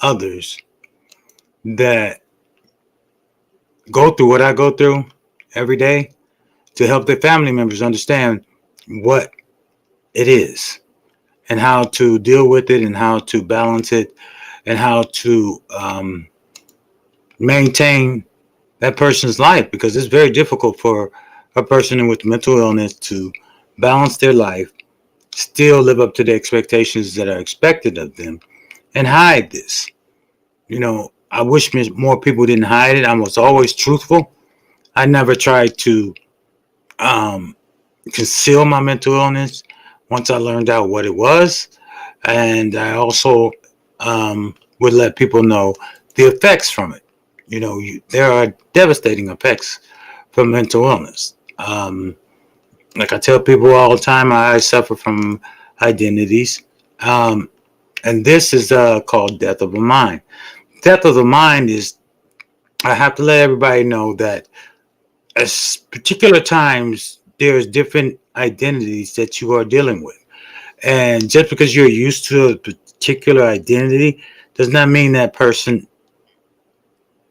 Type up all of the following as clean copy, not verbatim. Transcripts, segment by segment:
others that go through what I go through every day to help their family members understand what it is and how to deal with it and how to balance it and how to maintain that person's life, because it's very difficult for a person with mental illness to balance their life, still live up to the expectations that are expected of them, and hide this. I wish more people didn't hide it. I was always truthful. I never tried to um, conceal my mental illness once I learned out what it was. And I also would let people know the effects from it. There are devastating effects from mental illness. Like I tell people all the time, I suffer from identities. And this is called death of the mind. Death of the mind is, I have to let everybody know that at particular times, there's different identities that you are dealing with. And just because you're used to a particular identity does not mean that person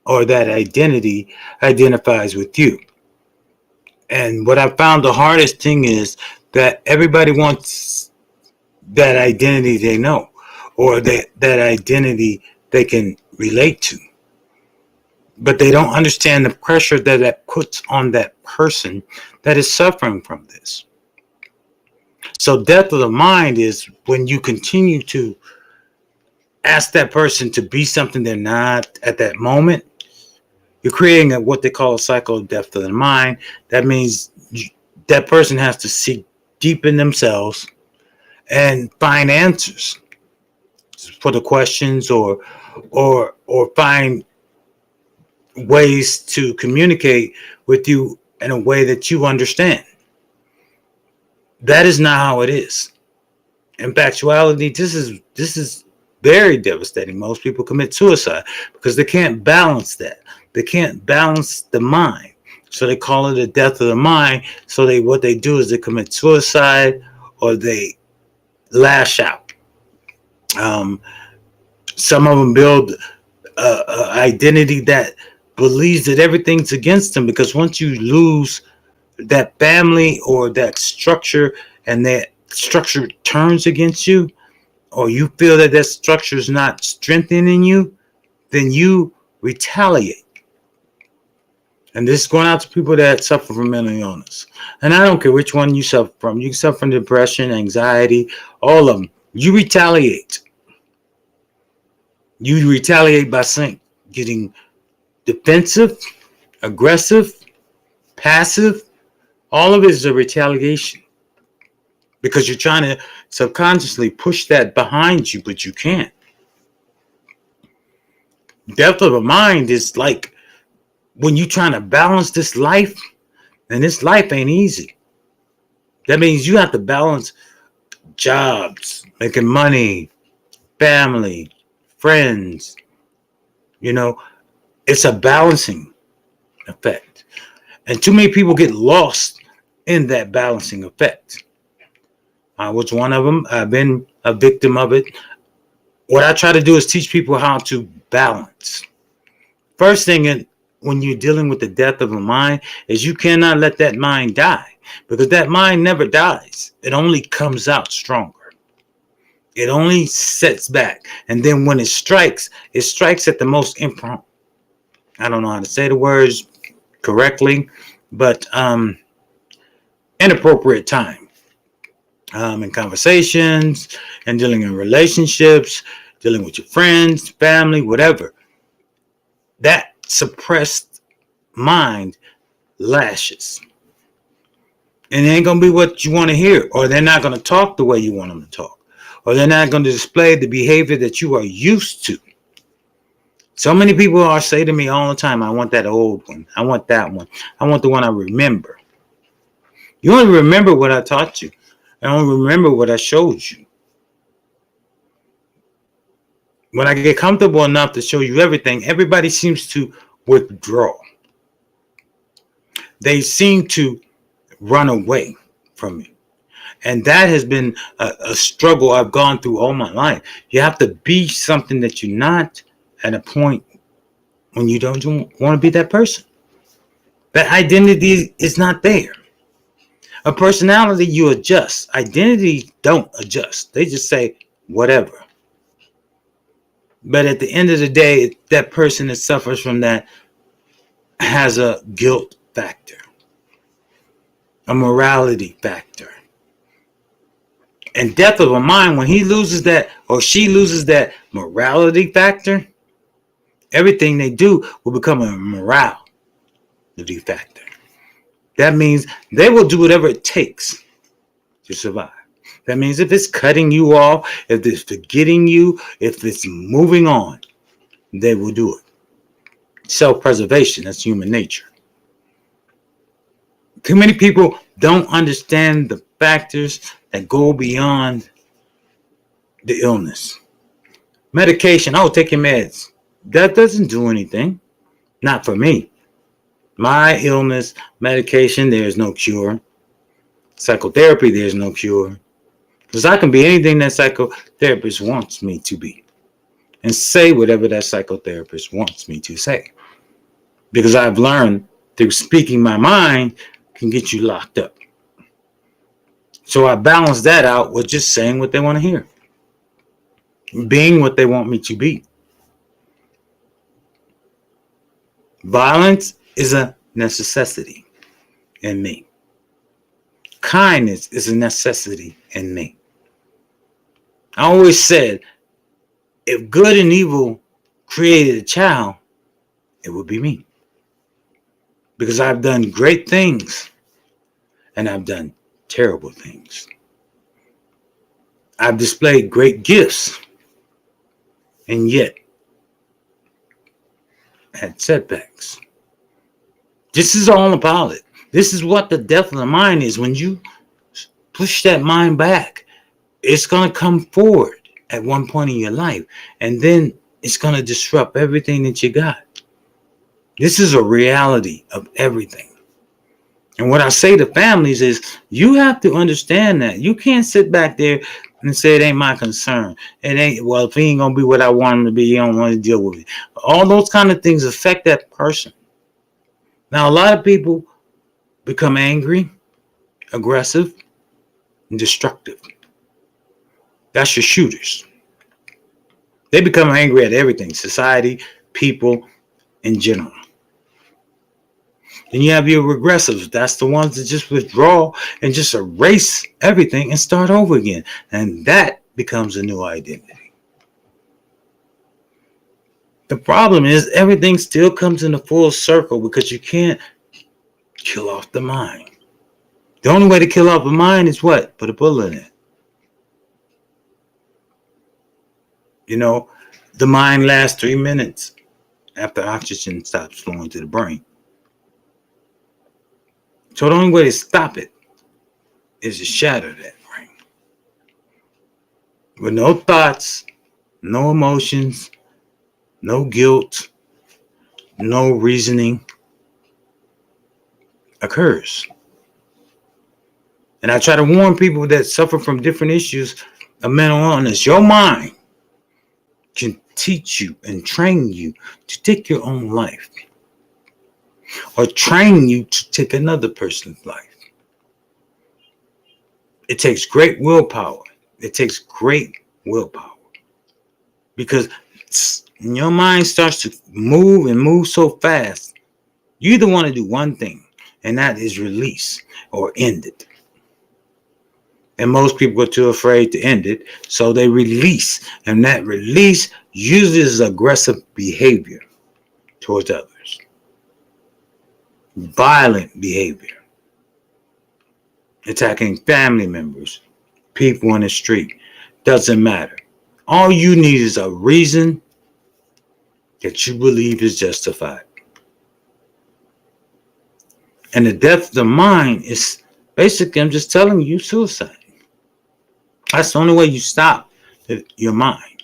or that identity identifies with you. And what I found the hardest thing is that everybody wants that identity they know, or that identity they can relate to. But they don't understand the pressure that puts on that person that is suffering from this. So death of the mind is when you continue to ask that person to be something they're not at that moment. You're creating what they call a cycle of death of the mind. That means that person has to seek deep in themselves and find answers for the questions, or find ways to communicate with you in a way that you understand. That is not how it is. In factuality, this is very devastating. Most people commit suicide because they can't balance that. They can't balance the mind. So they call it a death of the mind. So what they do is they commit suicide, or they lash out. Some of them build an identity that believes that everything's against them, because once you lose that family or that structure, and that structure turns against you, or you feel that structure is not strengthening you, then you retaliate. And this is going out to people that suffer from mental illness. And I don't care which one you suffer from. You can suffer from depression, anxiety, all of them. You retaliate. You retaliate by getting defensive, aggressive, passive. All of it is a retaliation, because you're trying to subconsciously push that behind you, but you can't. Depth of the mind is like when you're trying to balance this life, and this life ain't easy. That means you have to balance jobs, making money, family, friends. It's a balancing effect. And too many people get lost in that balancing effect. I was one of them. I've been a victim of it. What I try to do is teach people how to balance. First thing, when you're dealing with the death of a mind, is you cannot let that mind die, because that mind never dies. It only comes out stronger. It only sets back. And then when it strikes at the most impromptu. I don't know how to say the words correctly, but inappropriate time. In conversations, and dealing in relationships, dealing with your friends, family, whatever. That suppressed mind lashes. And it ain't going to be what you want to hear, or they're not going to talk the way you want them to talk, or they're not going to display the behavior that you are used to. So many people are saying to me all the time, I want that old one. I want that one. I want the one I remember. You only remember what I taught you. I don't remember what I showed you. When I get comfortable enough to show you everything, everybody seems to withdraw. They seem to run away from me. And that has been a struggle I've gone through all my life. You have to be something that you're not at a point when you don't want to be that person. That identity is not there. A personality you adjust. Identity don't adjust. They just say whatever. But at the end of the day, that person that suffers from that has a guilt factor, a morality factor. And death of a mind, when he loses that or she loses that morality factor, everything they do will become a morality factor. That means they will do whatever it takes to survive. That means if it's cutting you off, if it's forgetting you, if it's moving on, they will do it. Self-preservation, that's human nature. Too many people don't understand the factors that go beyond the illness. Medication, oh, take your meds. That doesn't do anything. Not for me. My illness, medication, there's no cure. Psychotherapy, there's no cure. Because I can be anything that psychotherapist wants me to be. And say whatever that psychotherapist wants me to say. Because I've learned through speaking my mind can get you locked up. So I balance that out with just saying what they want to hear. Being what they want me to be. Violence is a necessity in me. Kindness is a necessity in me. I always said, if good and evil created a child, it would be me. Because I've done great things and I've done terrible things. I've displayed great gifts and yet had setbacks. This is all about it. This is what the death of the mind is. When you push that mind back, it's going to come forward at one point in your life, and then it's going to disrupt everything that you got. This is a reality of everything. And what I say to families is, you have to understand that. You can't sit back there and say, it ain't my concern. It ain't, well, if he ain't going to be what I want him to be, he don't want to deal with it. All those kind of things affect that person. Now, a lot of people become angry, aggressive, and destructive. That's your shooters. They become angry at everything, society, people in general. Then you have your regressives. That's the ones that just withdraw and just erase everything and start over again. And that becomes a new identity. The problem is everything still comes in a full circle because you can't kill off the mind. The only way to kill off the mind is what? Put a bullet in it. You know, the mind lasts 3 minutes after oxygen stops flowing to the brain. So the only way to stop it is to shatter that brain. With no thoughts, no emotions, no guilt, no reasoning occurs. And I try to warn people that suffer from different issues of mental illness. Your mind can teach you and train you to take your own life. Or train you to take another person's life. It takes great willpower. It takes great willpower. Because when your mind starts to move and move so fast, you either want to do one thing, and that is release or end it. And most people are too afraid to end it, so they release. And that release uses aggressive behavior towards others. Violent behavior. Attacking family members, people on the street. Doesn't matter. All you need is a reason that you believe is justified. And the death of the mind is basically, I'm just telling you, suicide. That's the only way you stop your mind.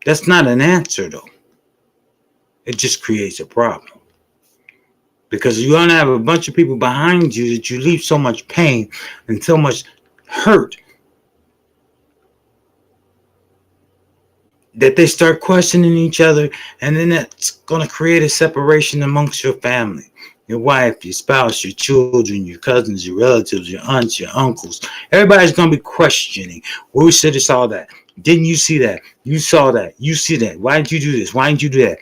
That's not an answer, though. It just creates a problem. Because you're going to have a bunch of people behind you that you leave so much pain and so much hurt that they start questioning each other, and then that's going to create a separation amongst your family, your wife, your spouse, your children, your cousins, your relatives, your aunts, your uncles. Everybody's going to be questioning. Well, we should have saw that. Didn't you see that? You saw that. You see that. Why didn't you do this? Why didn't you do that?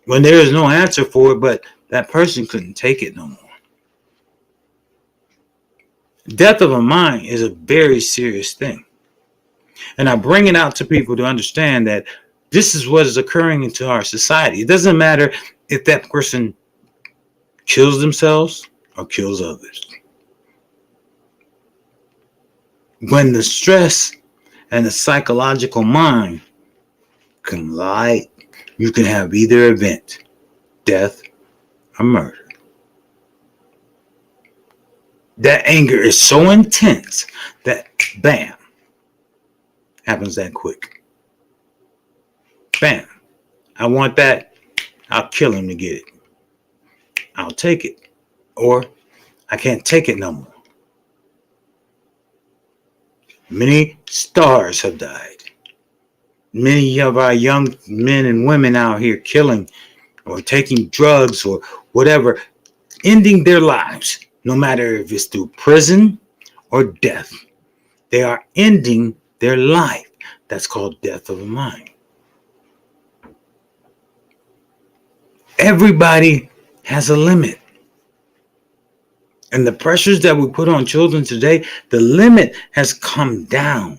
When there is no answer for it, but that person couldn't take it no more. Death of a mind is a very serious thing. And I bring it out to people to understand that this is what is occurring into our society. It doesn't matter if that person kills themselves or kills others. When the stress and the psychological mind collide, you can have either event, death or murder. That anger is so intense that bam, happens that quick. Bam. I want that. I'll kill him to get it. I'll take it. Or I can't take it no more. Many stars have died. Many of our young men and women out here killing or taking drugs or whatever, ending their lives, no matter if it's through prison or death. They are ending their life. That's called death of a mind. Everybody has a limit. And the pressures that we put on children today, the limit has come down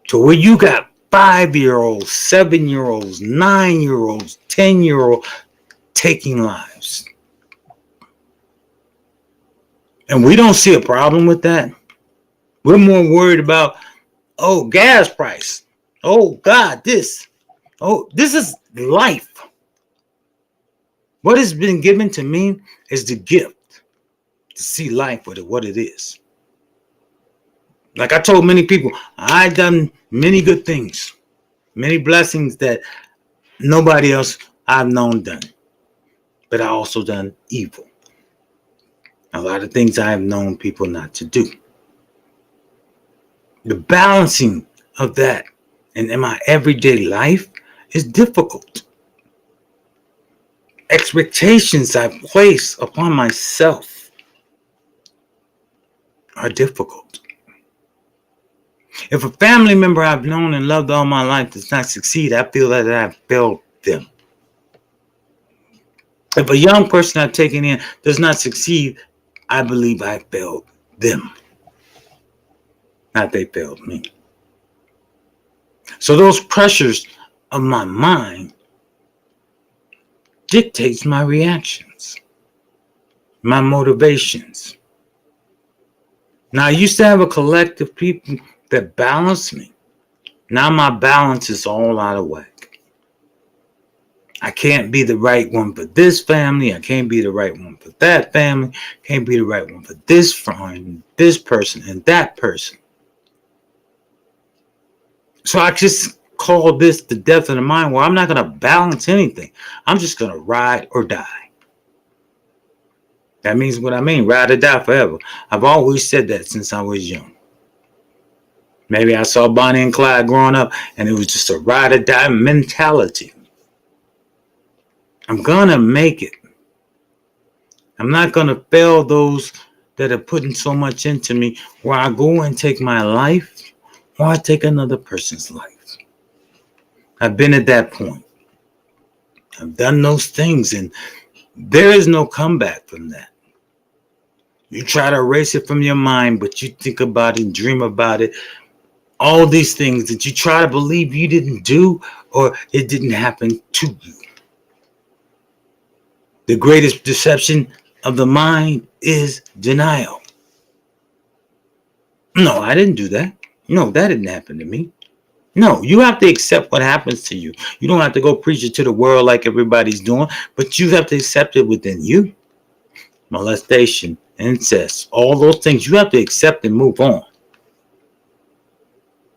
to where you got 5-year-olds, 7-year-olds, 9-year-olds, 10-year-olds taking lives. And we don't see a problem with that. We're more worried about, oh, gas price. Oh, God, this. Oh, this is life. What has been given to me is the gift to see life with what it is. Like I told many people, I've done many good things, many blessings that nobody else I've known done. But I also done evil. A lot of things I have known people not to do. The balancing of that in my everyday life is difficult. Expectations I place upon myself are difficult. If a family member I've known and loved all my life does not succeed, I feel that I've failed them. If a young person I've taken in does not succeed, I believe I failed them. Not they failed me. So those pressures of my mind dictates my reactions, my motivations. Now, I used to have a collective of people that balanced me. Now my balance is all out of whack. I can't be the right one for this family. I can't be the right one for that family. Can't be the right one for this friend, this person, and that person. So I just call this the death of the mind, where I'm not going to balance anything. I'm just going to ride or die. That means what I mean, ride or die forever. I've always said that since I was young. Maybe I saw Bonnie and Clyde growing up, and it was just a ride or die mentality. I'm going to make it. I'm not going to fail those that are putting so much into me, where I go and take my life or I take another person's life. I've been at that point. I've done those things, and there is no comeback from that. You try to erase it from your mind, but you think about it and dream about it. All these things that you try to believe you didn't do or it didn't happen to you. The greatest deception of the mind is denial. No, I didn't do that. No, that didn't happen to me. No, you have to accept what happens to you. You don't have to go preach it to the world like everybody's doing, but you have to accept it within you. Molestation, incest, all those things, you have to accept and move on.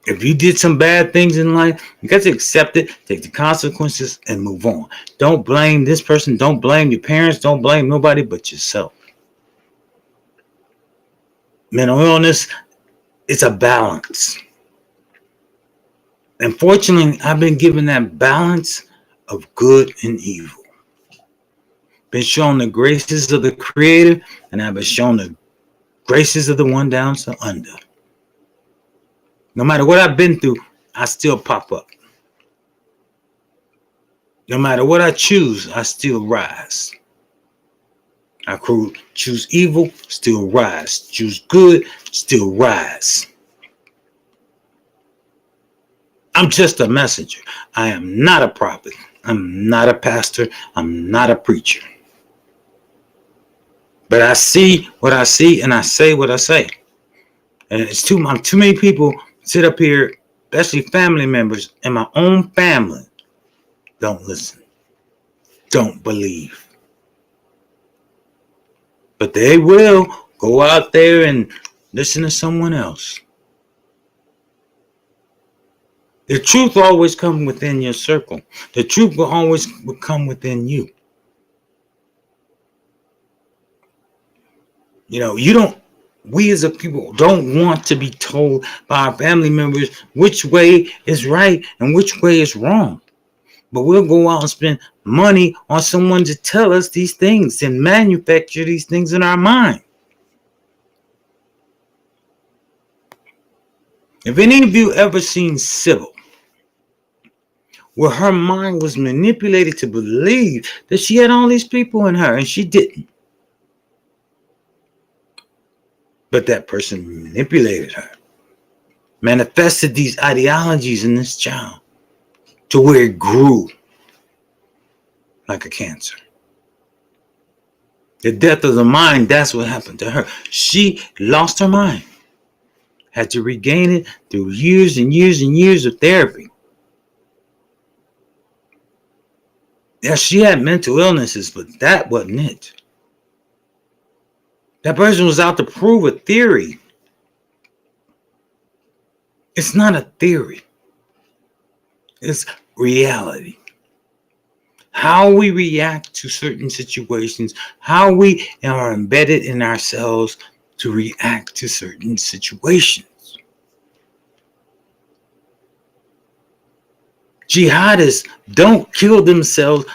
If you did some bad things in life, you got to accept it, take the consequences, and move on. Don't blame this person. Don't blame your parents. Don't blame nobody but yourself. Mental illness is a balance. Unfortunately, I've been given that balance of good and evil. Been shown the graces of the Creator, and I've been shown the graces of the one down to under. No matter what I've been through, I still pop up. No matter what I choose, I still rise. I choose evil, still rise. Choose good, still rise. I'm just a messenger. I am not a prophet. I'm not a pastor. I'm not a preacher. But I see what I see and I say what I say. And it's too many people sit up here, especially family members in my own family, don't listen, don't believe. But they will go out there and listen to someone else. The truth always comes within your circle. The truth will always come within you. You know, we as a people don't want to be told by our family members which way is right and which way is wrong. But we'll go out and spend money on someone to tell us these things and manufacture these things in our mind. If any of you ever seen Sybil, where her mind was manipulated to believe that she had all these people in her and she didn't. But that person manipulated her, manifested these ideologies in this child to where it grew like a cancer. The death of the mind, that's what happened to her. She lost her mind, had to regain it through years and years and years of therapy. Yeah, she had mental illnesses, but that wasn't it. That person was out to prove a theory. It's not a theory. It's reality. How we react to certain situations, how we are embedded in ourselves to react to certain situations. Jihadists don't kill themselves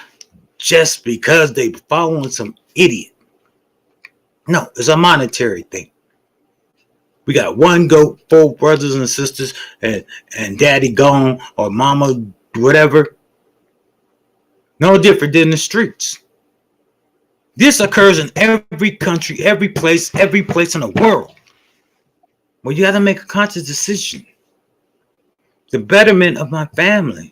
just because they're following some idiot. No, it's a monetary thing. We got one goat, 4 brothers and sisters, and daddy gone, or mama, whatever. No different than the streets. This occurs in every country, every place in the world. Well, you got to make a conscious decision. The betterment of my family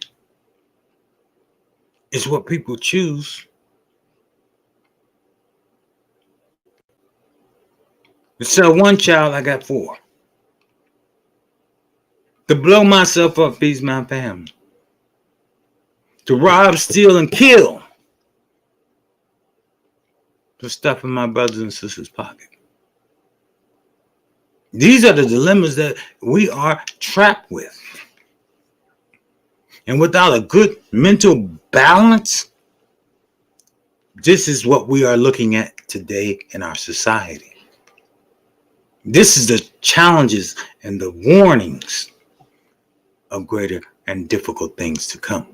is what people choose. To sell one child, I got 4. To blow myself up feeds my family. To rob, steal, and kill to stuff in my brothers and sisters' pocket. These are the dilemmas that we are trapped with. And without a good mental balance, this is what we are looking at today in our society. This is the challenges and the warnings of greater and difficult things to come.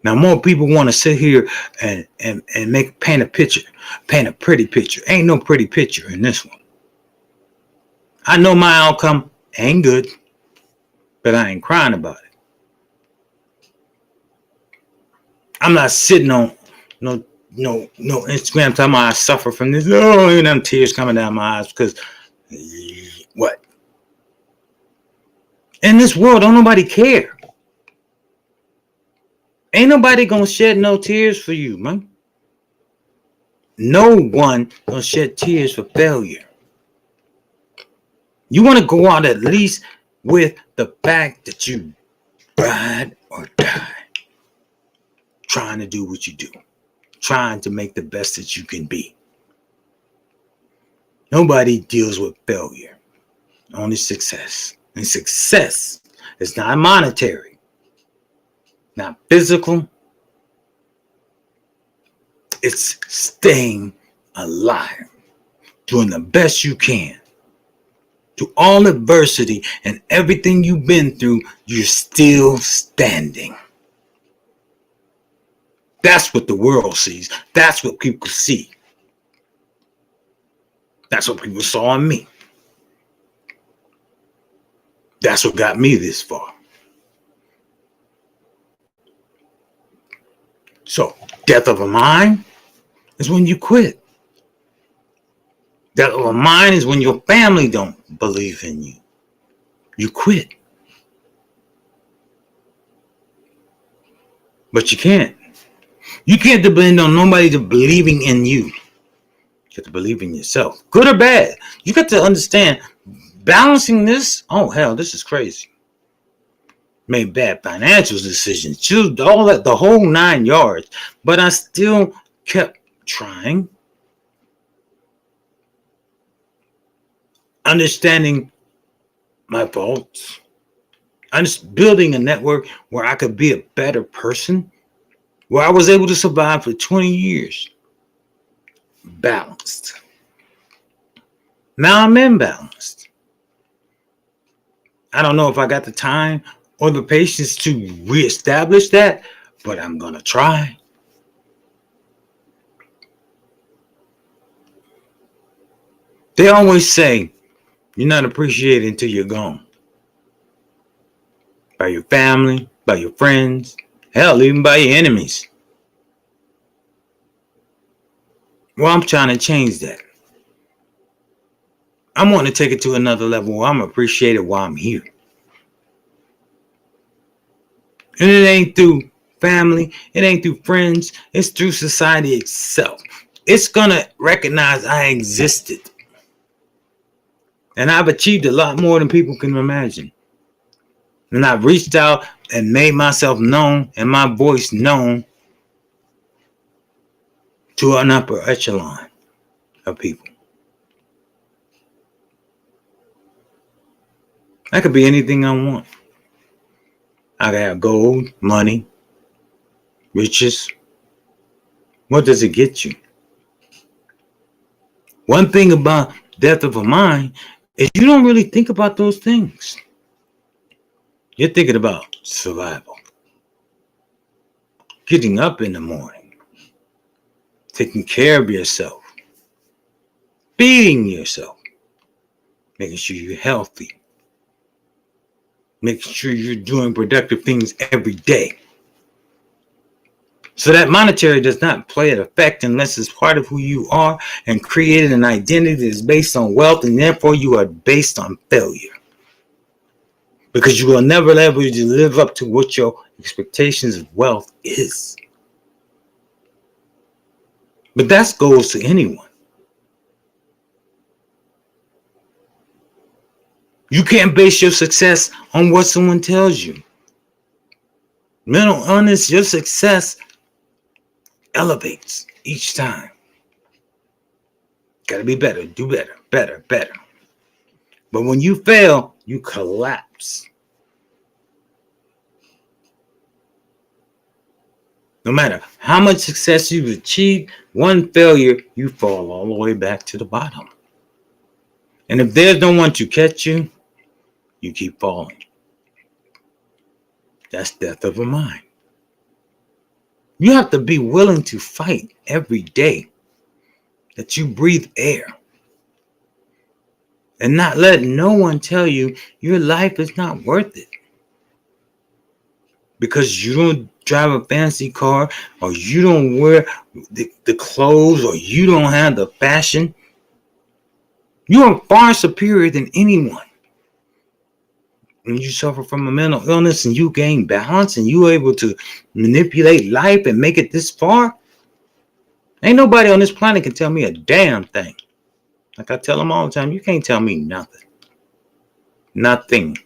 Now, more people want to sit here and paint a pretty picture. Ain't no pretty picture in this one. I know my outcome ain't good, but I ain't crying about it. I'm not sitting on no Instagram talking about I suffer from this. Oh, and them tears coming down my eyes because what? In this world, don't nobody care. Ain't nobody gonna shed no tears for you, man. No one gonna shed tears for failure. You want to go out at least with the fact that you ride or die, trying to do what you do, trying to make the best that you can be. Nobody deals with failure, only success. And success is not monetary, not physical. It's staying alive, doing the best you can, through all adversity and everything you've been through, you're still standing. That's what the world sees. That's what people see. That's what people saw in me. That's what got me this far. So, death of a mind is when you quit. Death of a mind is when your family don't believe in you. You quit. But you can't. You can't depend on nobody to believing in you. You have to believe in yourself. Good or bad. You got to understand, balancing this, oh hell, this is crazy. Made bad financial decisions, choose all that, the whole 9 yards. But I still kept trying. Understanding my faults. I'm just building a network where I could be a better person. Where I was able to survive for 20 years. Balanced. Now I'm imbalanced. I don't know if I got the time or the patience to reestablish that, but I'm going to try. They always say, you're not appreciated until you're gone. By your family, by your friends, hell, even by your enemies. Well, I'm trying to change that. I want to take it to another level where I'm appreciated while I'm here. And it ain't through family, it ain't through friends, it's through society itself. It's going to recognize I existed. And I've achieved a lot more than people can imagine. And I've reached out and made myself known and my voice known to an upper echelon of people. I could be anything I want. I could have gold, money, riches. What does it get you? One thing about death of a mind is you don't really think about those things. You're thinking about survival. Getting up in the morning. Taking care of yourself. Feeding yourself. Making sure you're healthy. Making sure you're doing productive things every day. So that monetary does not play an effect unless it's part of who you are and created an identity that is based on wealth, and therefore you are based on failure. Because you will never be able to live up to what your expectations of wealth is. But that goes to anyone. You can't base your success on what someone tells you. Mental illness, your success elevates each time. Gotta be better, do better, better, better. But when you fail, you collapse. No matter how much success you've achieved, one failure, you fall all the way back to the bottom. And if there's no one to catch you, you keep falling. That's death of a mind. You have to be willing to fight every day that you breathe air. And not let no one tell you your life is not worth it. Because you don't drive a fancy car, or you don't wear the clothes, or you don't have the fashion. You are far superior than anyone. When you suffer from a mental illness and you gain balance and you're able to manipulate life and make it this far, ain't nobody on this planet can tell me a damn thing. Like I tell them all the time, you can't tell me nothing. Nothing.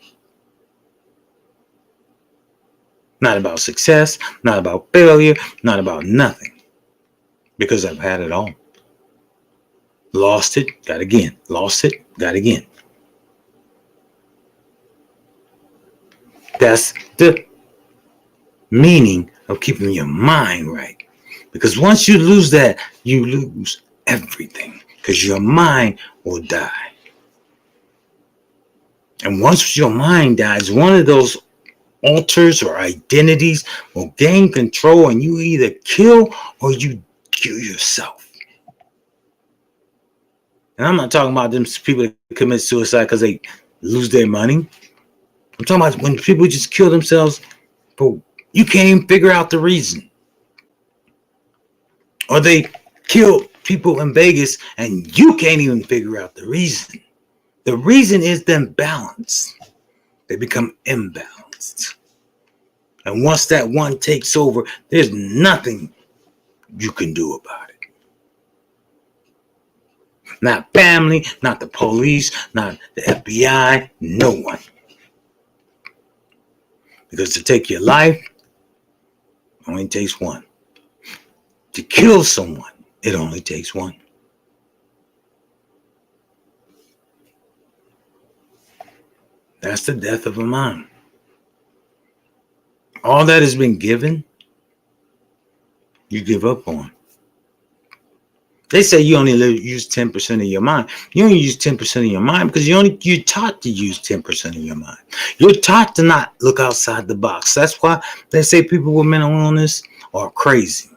Not about success, not about failure, not about nothing. Because I've had it all. Lost it, got again. Lost it, got again. That's the meaning of keeping your mind right. Because once you lose that, you lose everything. Because your mind will die. And once your mind dies, one of those alters or identities will gain control, and you either kill or you kill yourself. And I'm not talking about them people that commit suicide because they lose their money. I'm talking about when people just kill themselves, but you can't even figure out the reason. Or they kill people in Vegas and you can't even figure out the reason. The reason is the imbalance. They become imbalanced. And once that one takes over, there's nothing you can do about it. Not family, not the police, not the FBI, no one. Because to take your life, only takes one. To kill someone, it only takes one. That's the death of a mind. All that has been given, you give up on. They say you only use 10% of your mind. You only use 10% of your mind because you're taught to use 10% of your mind. You're taught to not look outside the box. That's why they say people with mental illness are crazy.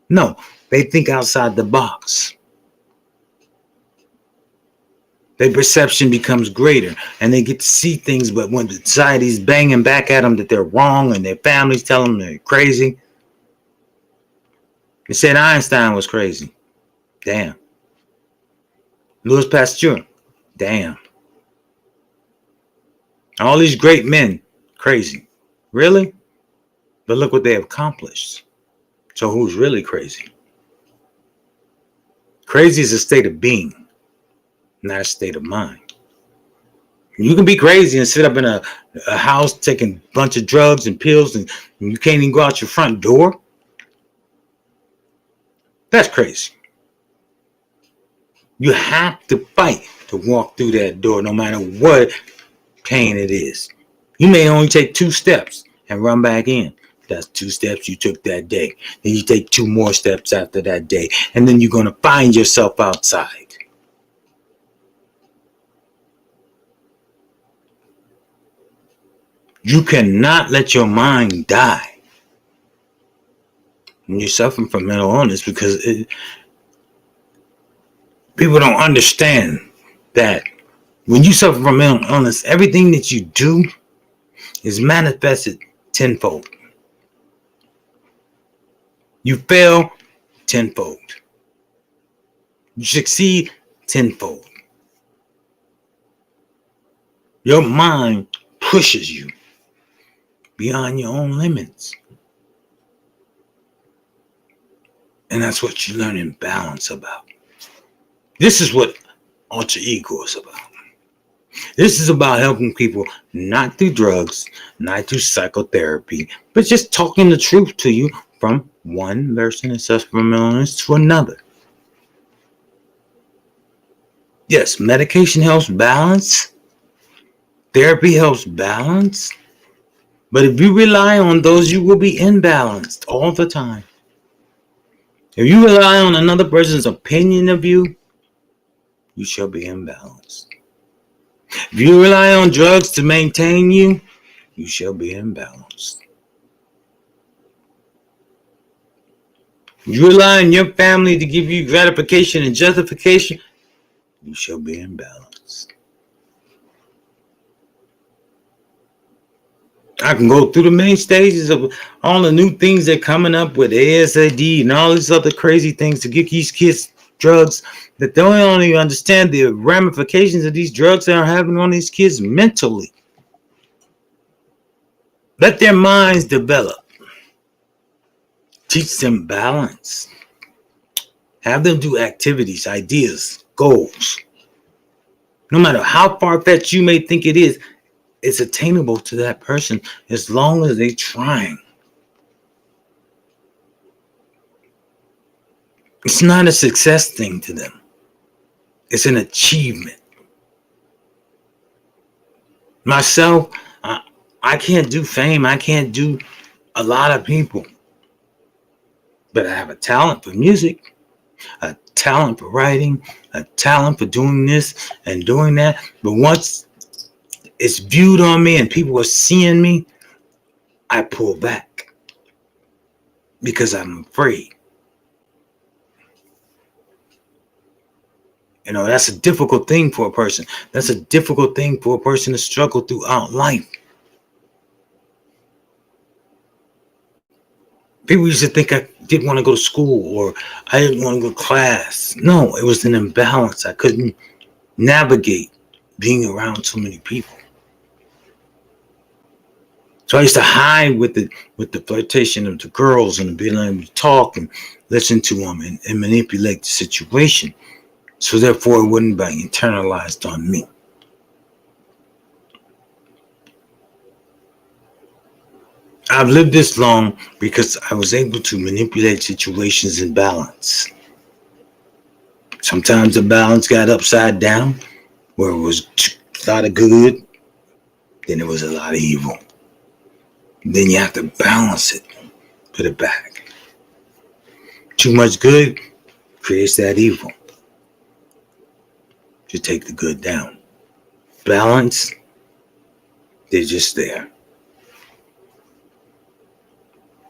No, they think outside the box. Their perception becomes greater and they get to see things, but when society's banging back at them that they're wrong and their families tell them they're crazy. They said Einstein was crazy. Damn. Louis Pasteur. Damn. All these great men, crazy. Really? But look what they have accomplished. So who's really crazy? Crazy is a state of being, not a state of mind. You can be crazy and sit up in a house taking a bunch of drugs and pills and you can't even go out your front door. That's crazy. You have to fight to walk through that door no matter what pain it is. You may only take 2 steps and run back in. That's 2 steps you took that day. Then you take 2 more steps after that day. And then you're going to find yourself outside. You cannot let your mind die when you're suffering from mental illness because people don't understand that when you suffer from mental illness, everything that you do is manifested tenfold. You fail tenfold. You succeed tenfold. Your mind pushes you beyond your own limits. And that's what you learn in balance about. This is what alter ego is about. This is about helping people not through drugs, not through psychotherapy, but just talking the truth to you from one person that suffers from illness to another. Yes, medication helps balance. Therapy helps balance. But if you rely on those, you will be imbalanced all the time. If you rely on another person's opinion of you, you shall be imbalanced. If you rely on drugs to maintain you, you shall be imbalanced. If you rely on your family to give you gratification and justification, you shall be imbalanced. I can go through the main stages of all the new things that are coming up with ASAD and all these other crazy things to give these kids drugs that they don't even understand the ramifications of these drugs that are having on these kids mentally. Let their minds develop. Teach them balance. Have them do activities, ideas, goals. No matter how far-fetched you may think it is, it's attainable to that person as long as they're trying. It's not a success thing to them. It's an achievement. Myself, I can't do fame. I can't do a lot of people. But I have a talent for music, a talent for writing, a talent for doing this and doing that. But once it's viewed on me and people are seeing me, I pull back because I'm afraid. You know, that's a difficult thing for a person. That's a difficult thing for a person to struggle throughout life. People used to think I didn't want to go to school or I didn't want to go to class. No, it was an imbalance. I couldn't navigate being around so many people. So I used to hide with the flirtation of the girls and being able to talk and listen to them and manipulate the situation. So therefore it wouldn't be internalized on me. I've lived this long because I was able to manipulate situations in balance. Sometimes the balance got upside down, where it was a lot of good, then it was a lot of evil. Then you have to balance it, put it back. Too much good creates that evil. You take the good down. Balance, they're just there.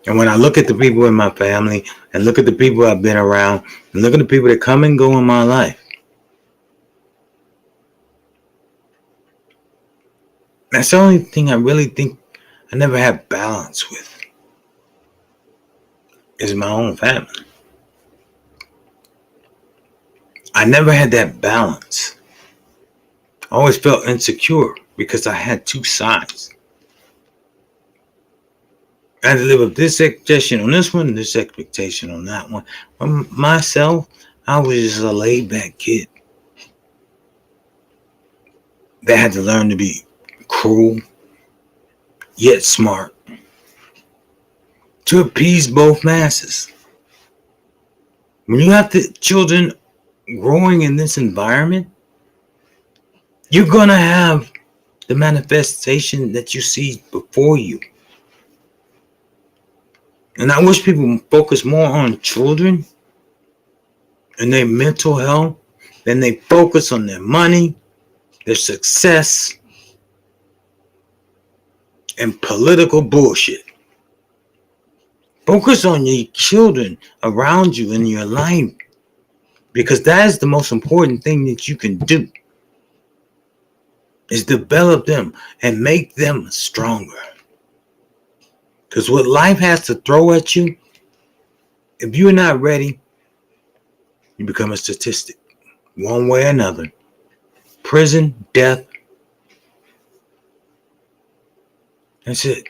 And when I look at the people in my family and look at the people I've been around and look at the people that come and go in my life, that's the only thing I really think I never had balance with is my own family. I never had that balance. I always felt insecure because I had two sides. I had to live with this expectation on this one, this expectation on that one. For myself, I was just a laid-back kid that had to learn to be cruel, yet smart, to appease both masses. When you have the children growing in this environment, you're going to have the manifestation that you see before you. And I wish people focus more on children and their mental health than they focus on their money, their success, and political bullshit. Focus on your children around you in your life, because that is the most important thing that you can do, is develop them and make them stronger. Because what life has to throw at you, if you're not ready, you become a statistic, one way or another. Prison, death, that's it.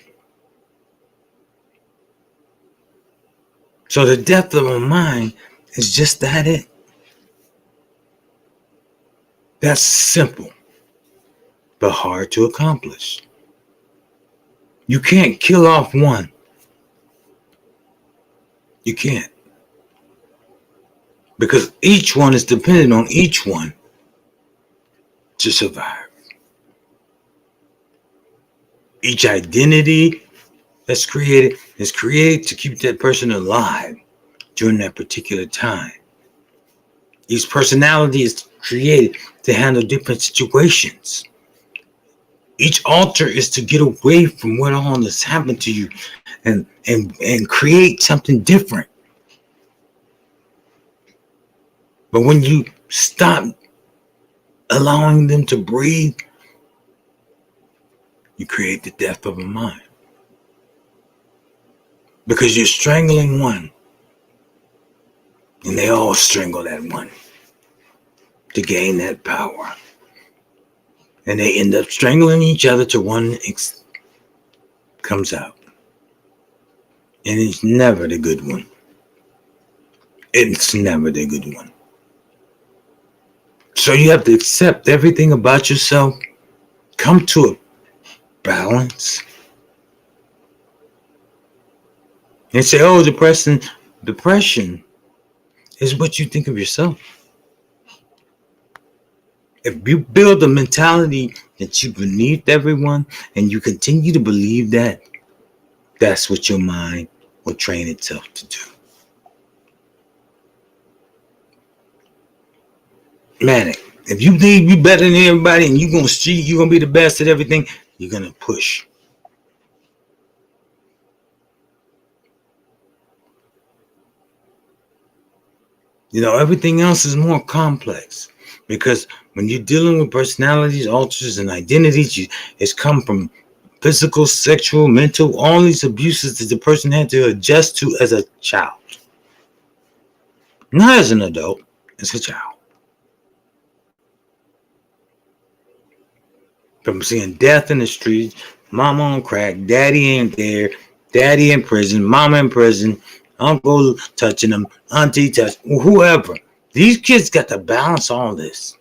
So the depth of a mind is just that it. That's simple, but hard to accomplish. You can't kill off one. You can't. Because each one is dependent on each one to survive. Each identity that's created is created to keep that person alive during that particular time. Each personality is created to handle different situations. Each altar is to get away from what all has happened to you and create something different. But when you stop allowing them to breathe, you create the death of a mind. Because you're strangling one, and they all strangle that one to gain that power. And they end up strangling each other till one comes out. And it's never the good one. It's never the good one. So you have to accept everything about yourself, come to a balance, and say, oh, depression is what you think of yourself. If you build a mentality that you're beneath everyone and you continue to believe that, that's what your mind will train itself to do. Manic. If you think you better than everybody and you're gonna be the best at everything, you're gonna push. Everything else is more complex because when you're dealing with personalities, alters, and identities, it's come from physical, sexual, mental, all these abuses that the person had to adjust to as a child. Not as an adult, as a child. From seeing death in the streets, mama on crack, daddy ain't there, daddy in prison, mama in prison, uncle touching them, auntie touching, whoever. These kids got to balance all this.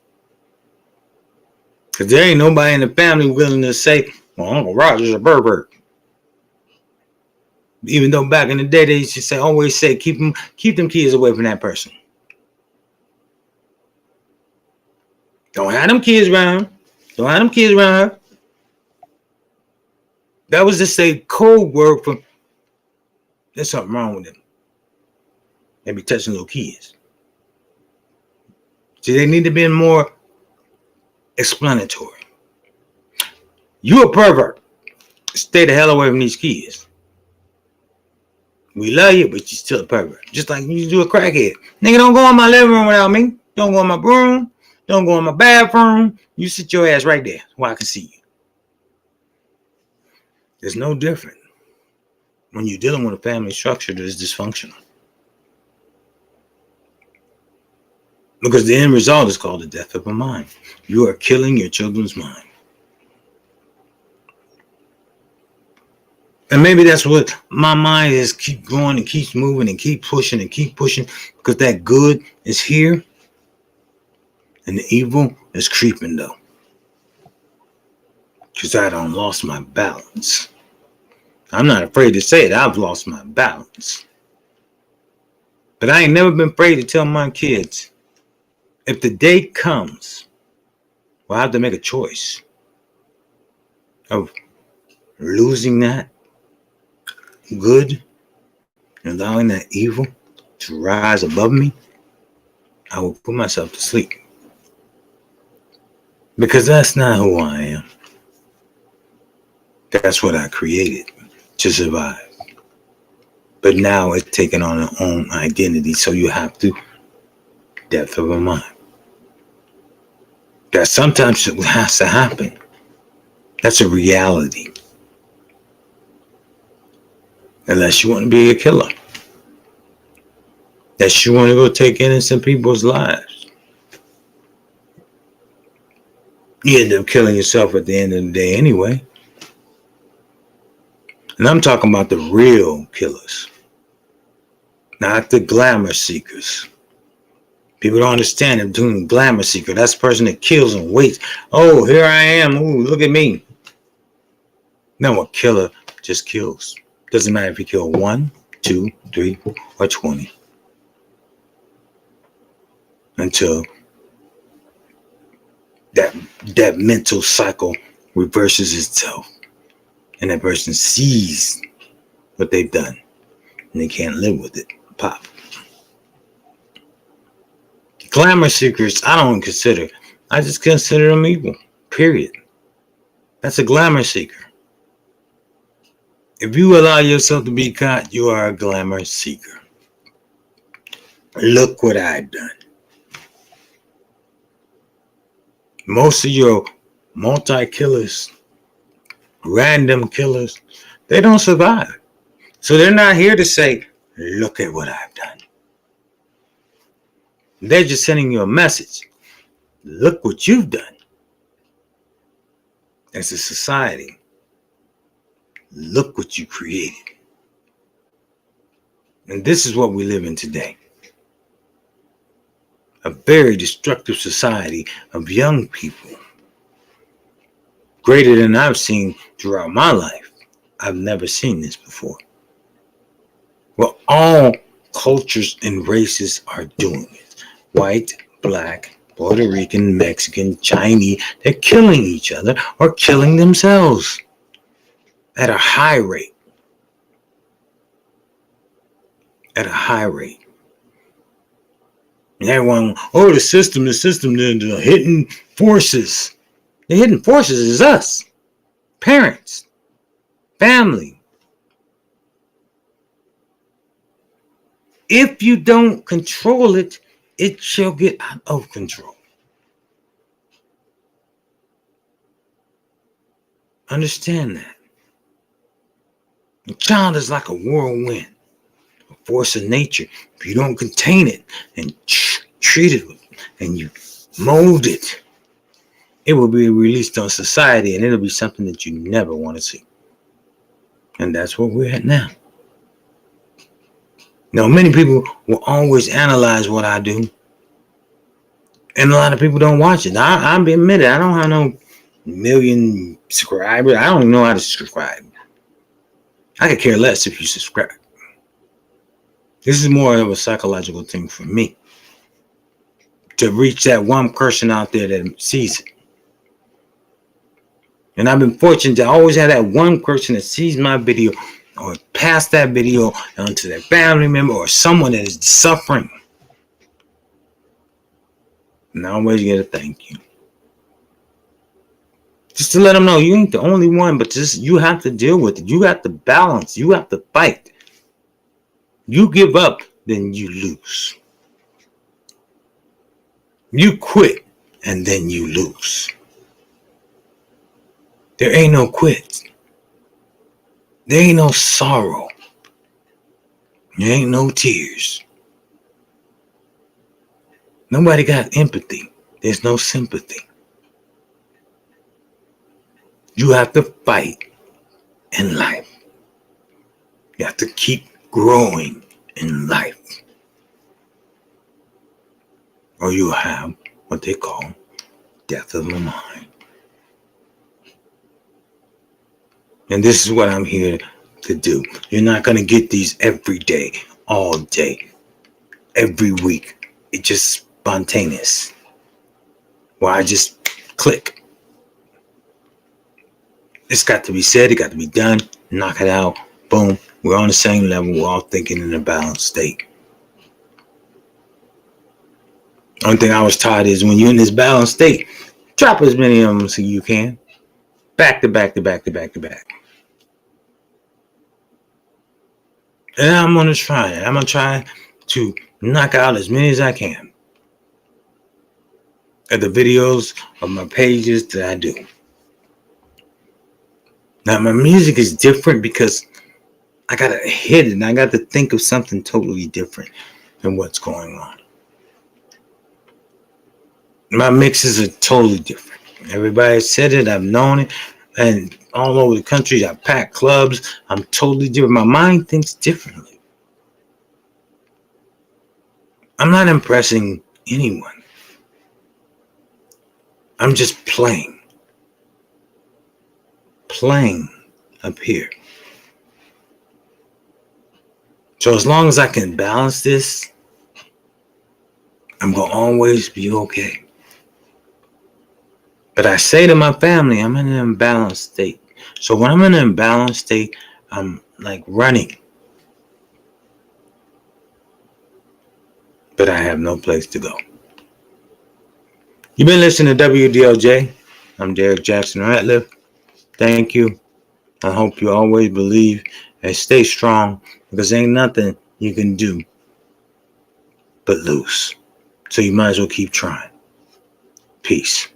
Because there ain't nobody in the family willing to say, well, Uncle Roger's a pervert. Even though back in the day, they used to always say, keep them kids away from that person. Don't have them kids around. Don't have them kids around her. That was just a code word for there's something wrong with them. They be touching little kids. See, they need to be more explanatory. You a pervert. Stay the hell away from these kids. We love you, but you're still a pervert. Just like you do a crackhead. Nigga, don't go in my living room without me. Don't go in my room. Don't go in my bathroom. You sit your ass right there where I can see you. It's no different when you're dealing with a family structure that is dysfunctional. Because the end result is called the death of a mind. You are killing your children's mind. And maybe that's what my mind is, keep going and keeps moving and keep pushing because that good is here and the evil is creeping though. Because I done lost my balance. I'm not afraid to say it, I've lost my balance. But I ain't never been afraid to tell my kids, if the day comes, we'll have to make a choice of losing that good and allowing that evil to rise above me. I will put myself to sleep. Because that's not who I am. That's what I created to survive. But now it's taken on its own identity, so you have to death of a mind. That sometimes it has to happen. That's a reality. Unless you want to be a killer. Unless you want to go take innocent people's lives. You end up killing yourself at the end of the day anyway. And I'm talking about the real killers. Not the glamour seekers. People don't understand them doing glamour seeker. That's the person that kills and waits. Oh, here I am. Ooh, look at me. No, a killer just kills. Doesn't matter if you kill 1, 2, 3, or 20. Until that mental cycle reverses itself. And that person sees what they've done. And they can't live with it. Pop. Glamour seekers, I don't consider. I just consider them evil. Period. That's a glamour seeker. If you allow yourself to be caught, you are a glamour seeker. Look what I've done. Most of your multi-killers, random killers, they don't survive. So they're not here to say, look at what I've done. They're just sending you a message. Look what you've done. As a society, look what you created. And this is what we live in today. A very destructive society of young people. Greater than I've seen throughout my life. I've never seen this before. Well, all cultures and races are doing it. White, black, Puerto Rican, Mexican, Chinese. They're killing each other or killing themselves at a high rate. At a high rate. And everyone, oh, the system, the hidden forces. The hidden forces is us. Parents. Family. If you don't control it, it shall get out of control. Understand that. The child is like a whirlwind, a force of nature. If you don't contain it and treat it and you mold it, it will be released on society and it'll be something that you never want to see. And that's where we're at now. Now, many people will always analyze what I do. And a lot of people don't watch it. I'll be admitted, I don't have no million subscribers. I don't even know how to subscribe. I could care less if you subscribe. This is more of a psychological thing for me. To reach that one person out there that sees it. And I've been fortunate to always have that one person that sees my video or pass that video on to their family member or someone that is suffering. And I always get a thank you. Just to let them know you ain't the only one, but just you have to deal with it. You have to balance. You have to fight. You give up, then you lose. You quit, and then you lose. There ain't no quit. There ain't no sorrow. There ain't no tears. Nobody got empathy. There's no sympathy. You have to fight in life. You have to keep growing in life. Or you'll have what they call death of the mind. And this is what I'm here to do. You're not going to get these every day, all day, every week. It's just spontaneous. Where I just click. It's got to be said. It got to be done. Knock it out. Boom. We're on the same level. We're all thinking in a balanced state. Only thing I was taught is when you're in this balanced state, drop as many of them as you can. Back to back to back to back to back. And I'm going to try it. I'm going to try to knock out as many as I can of the videos of my pages that I do. Now, my music is different because I got to hit it and I got to think of something totally different than what's going on. My mixes are totally different. Everybody said it. I've known it. And all over the country, I pack clubs. I'm totally different. My mind thinks differently. I'm not impressing anyone. I'm just playing. Playing up here. So as long as I can balance this, I'm going to always be okay. But I say to my family, I'm in an imbalanced state. So when I'm in an imbalanced state, I'm like running. But I have no place to go. You've been listening to WDLJ. I'm Derek Jackson-Ratliff. Thank you. I hope you always believe and stay strong because ain't nothing you can do but lose. So you might as well keep trying. Peace.